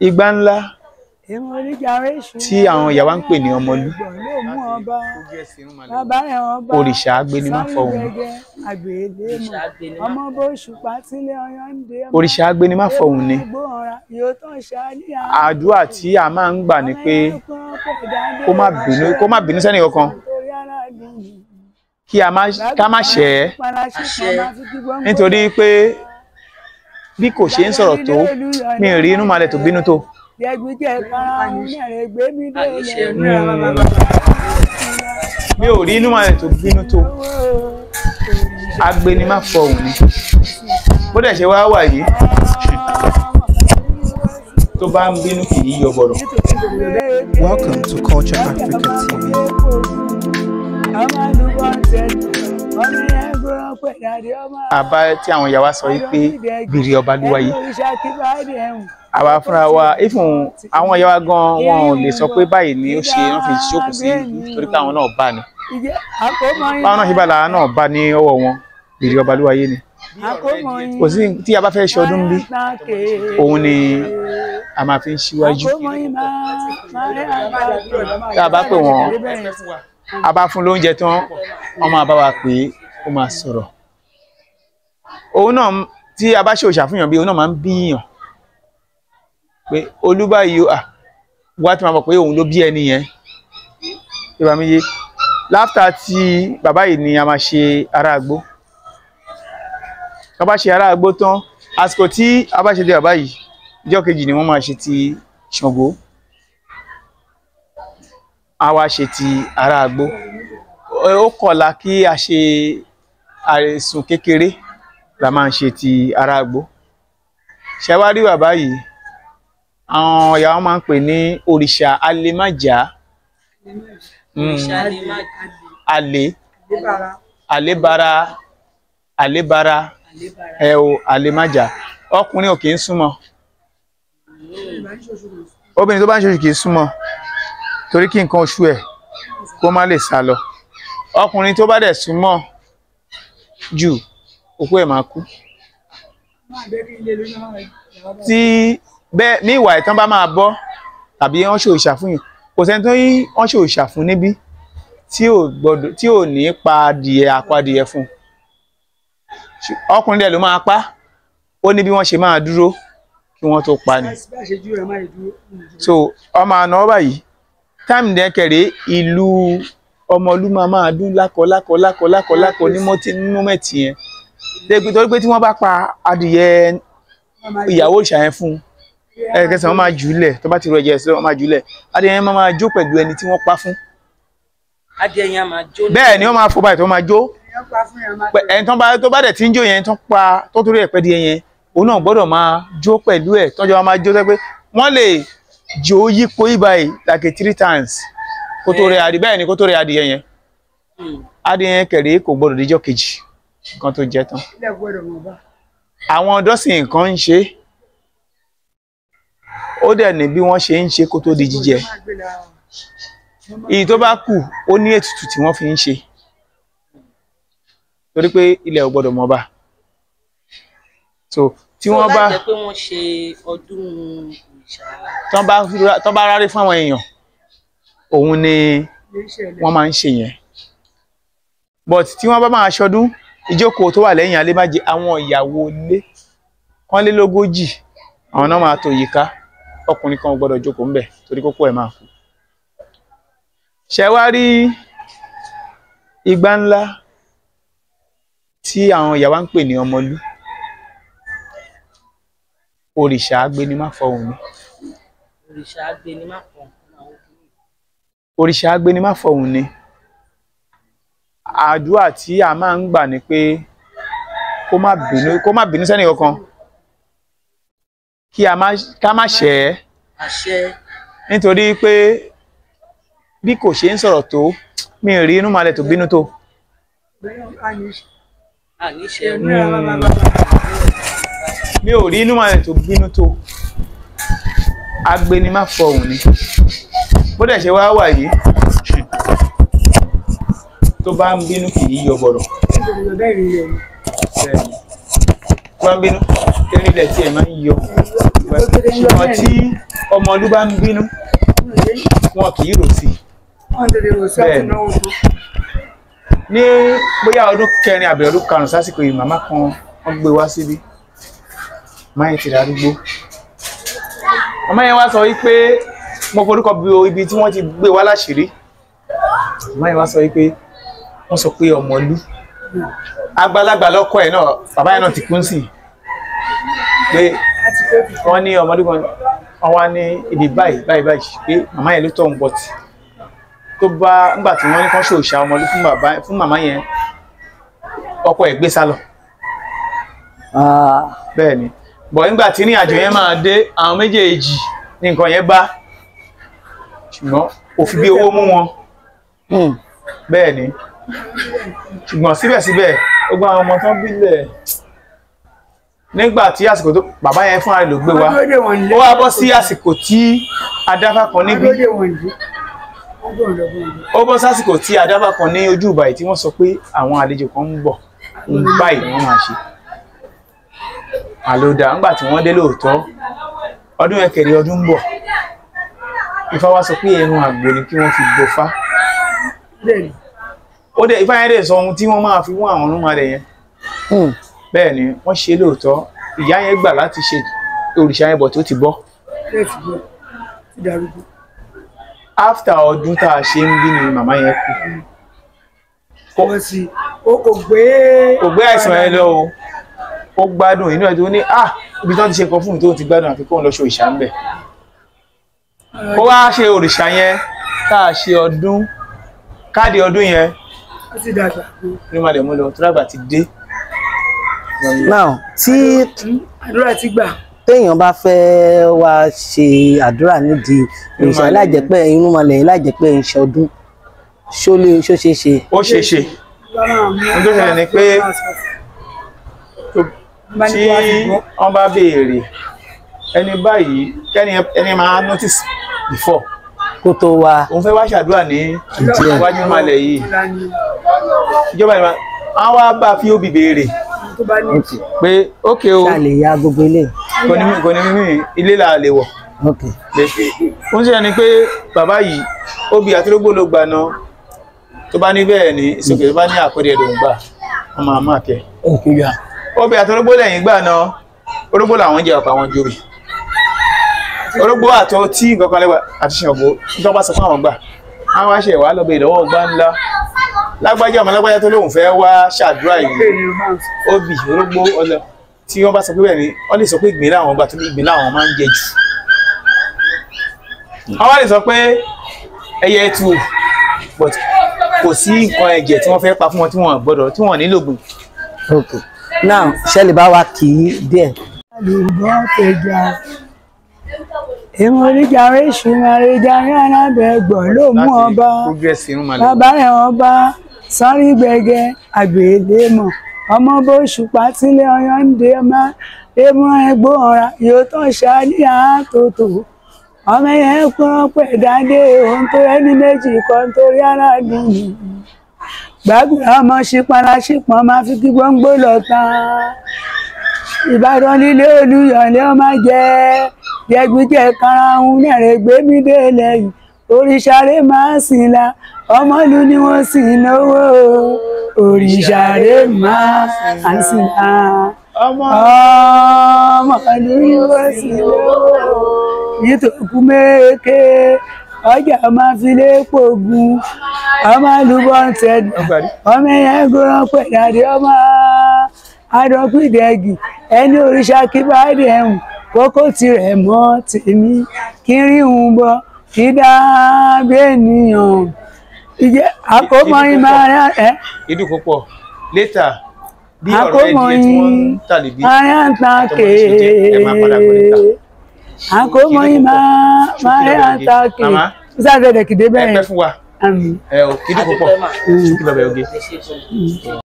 Igbá ńlá tí àwọn ìyá wa ń pè ní Ọmọlú, òrìṣà agbénimáfọ̀hùn. Òrìṣà agbénimáfọ̀hùn ni àdúrà tí a máa ń gbà ní pé kó má bínú sẹ́ni kankan, kí a má ṣẹ̀ ẹ́, nítorí pé bí kò ṣe ń sọ̀rọ̀ tó, mi ò rí inú malẹ̀ tó bínú tó. Mi ò rí inú malẹ̀ tó bínú tó. Agbénimáfọ̀hùn ni. Bó dẹ̀ ṣe wá wà yìí, tó bá ń bínú kì í yọ bọ̀rọ̀. Welcome to Culture Africa TV. Àbá tí àwọn ìyá wa sọ wípé bìrì ọba lúwa yìí. Àwa fúnra wa, ìfún àwọn ìyá wa gan wọn ò lè sọ pé báyìí ni ó ṣe wọ́n fi ṣókùn sí torí pé àwọn náà bá ní. Báwọn náà ṣe bá làwọn náà bá ní ọwọ́ wọn, bìrì ọba lúwa yìí ni. Kò sí tí a bá fẹ́ ṣe ọdún bí, òun ni a máa fi ń ṣíwájú. Tá a bá pè wọ́n, a bá fún lóúnjẹ tán, wọ́n máa bá wa pé ó máa sọ̀rọ̀. Òun náà tí a bá ṣe òòṣà fún yàn bí, òun náà máa ń bíyàn pé olúbáyìí wá tí máa mọ̀ pé òun ló bí ẹni yẹn. Ìbá mi yé. Láftà tí bàbá yìí ni a máa ṣe ará àgbó. Tá bá ṣe ará àgbó tán, àsìkò tí a bá ṣe dé bàbá yìí, ọjọ́ kejì ni wọ́n máa ṣe ti Ṣàngó. A wá ṣe ti ará àgbó. Ó kọ̀la kí a ṣe àìsùn kékeré la máa ń ṣe ti ará àgbó. Ṣé wá rí bàbá yìí, àwọn ìyá wọn máa ń pè ní òrìṣà alémájà. Àlébára alémájà. Ọkùnrin ò kì í súnmọ́, obìnrin tó bá ń ṣoṣù kì í súnmọ́ torí kí nǹkan oṣù ẹ̀ kó má lè sá lọ. Ọkùnrin tó bá dẹ̀ súnmọ́ jù, òkú ẹ̀ máa kú. Tí bẹ́ẹ̀ ní ìwà ìtàn bá máa bọ́ tàbí wọ́n ṣe òòṣà fún yìí, kò sẹ́ni tó yí wọ́n ṣe òòṣà fún níbí tí ò ní pa akọ adìyẹ fún. Ọkùnrin dẹ̀ ló máa pa, ó ní bí wọ́n ṣe máa dúró kí wọ́n tó pa ni. So ọmọ àná báyìí, táìmù dẹ́kẹ̀rẹ́ ìlú Ọmọlú máa dún lákọ ní mọ́mẹ́tì yẹn. Torí pé tí wọ́n bá pa adìyẹ ìyàwó òòṣà yẹn fún, ẹ̀kẹsàn wọ́n máa jùlẹ̀, tó bá ti rọ ẹ̀jẹ̀ sí wọ́n máa jùlẹ̀. Adìyẹ yẹn máa jó pẹ̀lú ẹni tí wọ́n pa fún. Adìyẹ yẹn máa jó. Bẹ́ẹ̀ ni wọ́n máa fò báyìí tó máa jó. Ẹni tó bá dẹ̀ tí ń jó yẹn tó pa tó torí ẹ̀pẹ́ di yẹn, òun náà gbọ́dọ̀ máa jó pẹ̀lú ẹ̀, tọ́jọ́ wọn máa jó pé wọ́n lè jó yípo ìbáyìí like 3 times kó tó rẹ adìyẹ. Bẹ́ẹ̀ ni kó tó rẹ adìyẹ yẹn. Adìyẹ yẹn kẹ̀rẹ́ kò gbọ́dọ̀ díjọ́ kejì kan tó jẹ tán. Àwọn dọ́sìn nǹkan ń ṣe, ó dẹ̀ ní bí wọ́n ṣe ń ṣe kó tó di jíjẹ. Èyí tó bá kù ó ní ètùtù tí wọ́n fi ń ṣe torí pé ilẹ̀ ò gbọ́dọ̀ mọ́ bá. So tí wọ́n bá jẹ́ pé wọ́n ṣe ọdún tán bá rárí fún àwọn èèyàn, òun ni wọ́n máa ń ṣe yẹn. But tí wọ́n bá máa ṣọdún, ìjókòó tó wà lẹ́yìn alémájẹ, àwọn ìyàwó ilé kan lé lógójì, àwọn náà máa tò yíká. Ọkùnrin kan ò gbọ́dọ̀ jókòó ńbẹ̀ torí kókó ẹ̀ máa kú. Ṣé wá rí igbá ńlá tí àwọn ìyá wa ń pè ní Ọmọlú, òrìṣà agbénimáfọ̀hùn ni. Òrìṣà agbénimáfọ̀hùn ni àdúrà tí a máa ń gbà ní pé kó má bínú sẹ́ni kankan, kí ká má ṣẹ̀ ẹ́, nítorí pé bí kò ṣe ń sọ̀rọ̀ tó, mi ò rí inú malẹ̀ tó bínú tó. Mi ò rí inú malẹ̀ tó bínú tó. Agbénimáfọ̀hùn ni. Bó dẹ̀ ṣe wá wà yìí, tó bá ń bínú kì í yọ bọ̀rọ̀. Tó bá ń bínú tẹ́rí ilẹ̀ tí ẹ̀ máa ń yọ ṣùgbọ́n tí ọmọ ọdún bá ń bínú wọn kì í rò sí bẹ́ẹ̀ ní bóyá ọdún kẹrin àbí ọdún karùn-ún sásìkò yìí màmá kan wọ́n gbé wá síbí máa ń ti darúgbó màmá yẹn wá sọ wípé mo forúkọ bí ibi tí wọ́n ti gbé wá láṣìírí màmá yẹn wá sọ wípé wọ́n sọ pé ọmọlú àgbàlagbà lọ́kọ ẹ̀ náà bàbá yẹn náà ti kún sí pé wọ́n ní ọmọdé kan wọ́n wá ní ibi báyìí pé màmá yẹn ló tọ̀ ń bọ̀ tì tó bá nígbà tí wọ́n ní kán ṣòṣà ọmọlú fún màmá yẹn ọkọ ẹ̀ gbé sálọ bẹ́ẹ̀ ni bọ̀ nígbà tí ní àjò yẹn máa dé àwọn méjèèjì ní nǹkan yẹn bá ṣùgbọ́n ó fi bí owó mú wọn bẹ́ẹ̀ ni ṣùgbọ́n síbẹ̀síbẹ̀ ó gba àwọn ọmọ tán bílẹ̀ nígbà tí àsìkò tó bàbá yẹn fúnra rẹ̀ ló gbé wá ó wá bọ́ sí àsìkò tí adáfá kan níbí ó bọ́ sásìkò tí adáfá kan ní ojú ìbàyí tí wọ́n sọ pé àwọn àlejò kan ń bọ̀ ń báyìí ni wọ́n máa ṣe àlòdà ńgbà tí wọ́n dé lóòótọ́ ọdún ẹ̀kẹ̀rẹ̀ ọdún ń bọ̀ Ifá wá sọ pé ẹran àgbò ni kí wọ́n fi gbọ́fá ó dẹ̀ Ifá yẹn dẹ̀ sọ ohun tí wọ́n máa fi wọ́n àwọn ọ̀rúnmalẹ̀ yẹn bẹ́ẹ̀ ni wọ́n ṣe lóòótọ́ ìyá yẹn gbà láti ṣe òrìṣà yẹn bọ̀ tó ti bọ́ after ọdún tá a ṣe ń bí ni màmá yẹn kú kò gbé àìsàn yẹn lọ o ó gbádùn inú ẹ̀ tó ní ibi tí wọ́n ti ṣe kan fún mi tó ti gbádùn àfi kóun lọ ṣe òrìṣà ń bẹ̀ ó wá ṣe òrìṣà yẹn tá a ṣe ọdún káàdì ọdún yẹn ní malẹ̀ mú lọ tó dàgbà ti dé. now tí àdúrà ti gbà téèyàn bá fẹ́ wá ṣe àdúrà nídìí òrìṣà láìjẹ́pẹ́ irúnmọlẹ̀ láìjẹ́pẹ́ ìṣọdún ṣó ṣeé ṣe. ó ṣeé ṣe ohun tó ṣẹlẹ̀ ni pé tí wọ́n bá béèrè ẹni báyìí ẹni máa notice before kó tó wá òun fẹ́ wá ṣàdúrà ní iwájú malẹ̀ yìí ìjọba ìwà àwọn wá bá fi òbí béèrè pé ókè o ṣá lè ya gbogbo ilé kò ní mímí ilé là lè wọ̀ ó ń ṣe ni pé bàbá yìí òbí àtúrógbó ló gbà náà tó bá ní bẹ́ẹ̀ ní ìsòkè tó bá ní àkọ́dẹ̀ ẹ̀dùn gbà ọmọ àmọ́ àkẹ́ òbí àtúrógbó lẹ́yìn gbà náà orógbó làwọn jẹ ọ̀pọ̀ àwọn jòrè orógbó àtọ tí nǹkan kan lẹ́wà àti ṣàngó nítorí bá sọ fún àwọn gbà àwọn àṣẹ ìwà lọ́bẹ̀ ìdánwò gbá ńlá lágbájá ọmọ lágbájá tó lóun fẹ́ wá ṣàdúrà yìí obì orógbó ọlọ tí wọ́n bá sọ pé bẹ́ẹ̀ ni wọ́n lè sọ pé ìgbín láwọn gbà tó ní ìgbín láwọn máa ń jẹ jù wọ́n wá lè sọ pé ẹyẹ ẹtu but kò sí nǹkan ẹ̀jẹ̀ tí wọ́n fẹ́ pa fún wọn tí wọ́n gbọ́dọ̀ tí wọ́n nílò gbìn. okay now ṣẹlẹ̀ bá wa kì í díẹ̀. àlùbọ́ tẹja èmi oríjà oríṣi àríjà ní alábẹ́gbọ̀n ló mú ọba bàbá ẹ̀ ọba sọ́rí gbẹ̀gẹ́ àgbèlémọ̀ ọmọ bóṣù pátílé ọyọ́ ń dé ọmọ èmú ẹgbó ọ̀ra yóò tán ṣáálí àtòtò ọmọ yẹn kúrọ́ pẹ̀ dáadé ohun tó ẹni méjì kan torí aládùn mi gbàgbọ́n ọmọ ṣípara ṣípọn máa fi kí gbọ́ngbó lọ tán Ìbàdàn nílé Olúyọ̀lé ọmọ jẹ́ jẹgbíjẹ karahun nẹrẹ gbẹmí dé lẹ́yìn òrìṣàrè máa sìn la ọmọlú ni wọ́n sì náwó òrìṣàrè máa sìn la ọmọlú ni wọ́n sì náwó nítòkú méèké ọjà máa fi lé pògùn ọmọ àlùbọ̀ ń tẹ̀lé ọmọ ẹ̀yẹ gbọ́ràn pẹ̀láde ọmọ adọ́pìdẹ́gì ẹni òrìṣà kí bá dẹ̀ ẹ̀hùn kókó tirẹ̀ mọ́ tèmi kí n rí òun bọ́ kí dábí ènìyàn ìjẹ́ àkómọ ìmọ̀ràn ẹ̀. ìdú púpọ̀ létà bí ọ̀rọ̀ ẹ̀díyẹ tí wọ́n ń tàlẹ̀ bí àkómọ ìmọ̀ràn tàkè sáfẹ́ dẹ̀kìdé bẹ́ẹ̀. ẹ pẹ́ fún wa ẹ ò ìdú púpọ̀ kí bàbá ẹ oge.